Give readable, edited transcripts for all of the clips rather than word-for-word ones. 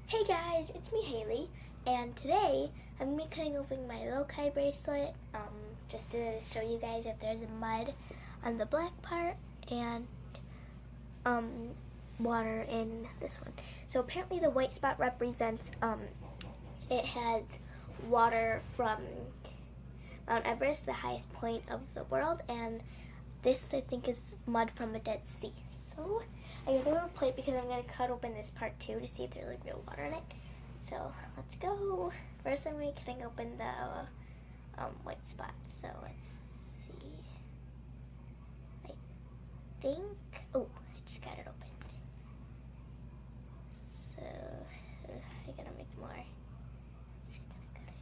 Hey guys, it's me Haley, and today I'm going to be cutting open my loci bracelet just to show you guys if there's mud on the black part and water in this one. So apparently the white spot represents it has water from Mount Everest, the highest point of the world, and this I think is mud from the Dead Sea. So I got a little plate because I'm going to cut open this part too to see if there's like real water in it. So let's go. First I'm going to be cutting open the white spot. So let's see. I think, oh, I just got it opened. So I gotta make more. Just gonna cut it.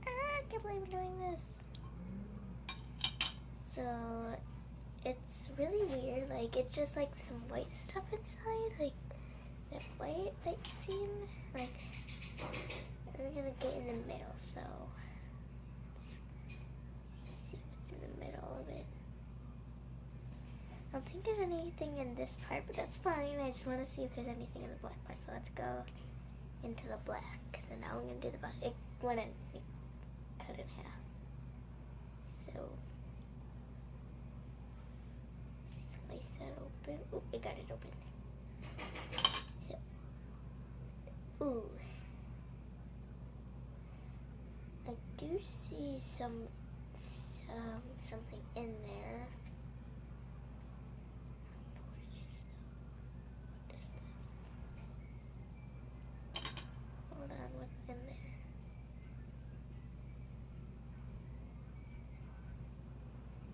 I can't believe I'm doing this. So it's really weird, like it's just like some white stuff inside, like that white that you've seen. Like we're gonna get in the middle, so let's see what's in the middle of it. I don't think there's anything in this part, but that's fine. I just want to see if there's anything in the black part, so let's go into the black. So now I'm gonna do the black. It went in, it cut in half. So slice that open. Oh, I got it open. So, ooh, I do see something in there. What is this? Hold on, what's in there?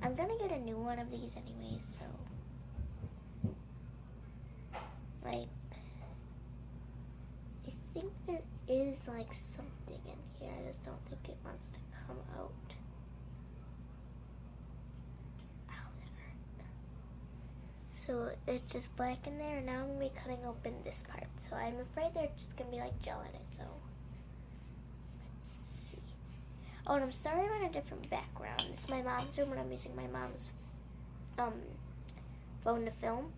I'm gonna get a new one of these anyways, so like I think there is like something in here. I just don't think it wants to come out. Ow, that hurt. So it's just black in there, and now I'm gonna be cutting open this part. So I'm afraid there's just gonna be like gel in it, so let's see. Oh, and I'm sorry I'm on a different background. This is my mom's room and I'm using my mom's phone to film.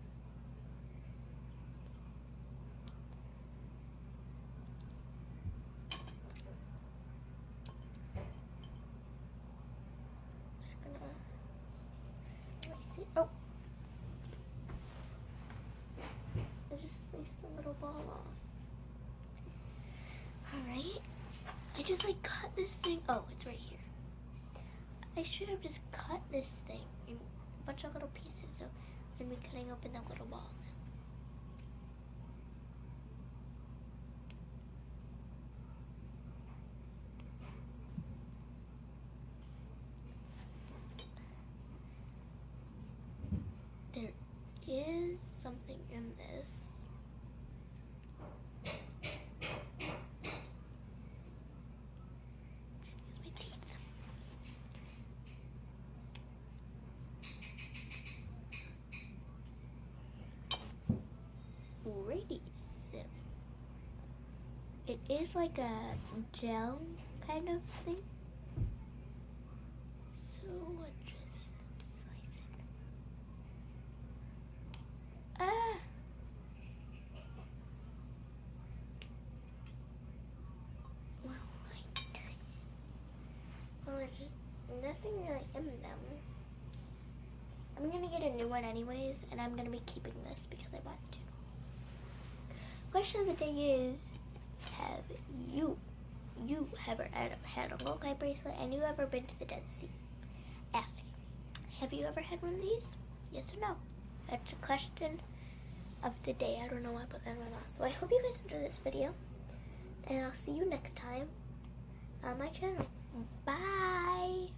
Just gonna slice it. Oh, I just sliced the little ball off. Alright, I just like cut this thing. Oh, it's right here. I should have just cut this thing in a bunch of little pieces. So I'm going to be cutting open that little ball now. There is something in this. Use my teeth. Alrighty, so it is like a gel kind of thing. So let's just slice it. Ah! Well, there's nothing really in them. I'm gonna get a new one anyways, and I'm gonna be keeping this because I want to. Question of the day is, have you ever had a loci bracelet and you ever been to the Dead Sea? Asking. Have you ever had one of these? Yes or no? That's the question of the day. I don't know why I put that one off. So I hope you guys enjoyed this video, and I'll see you next time on my channel. Bye!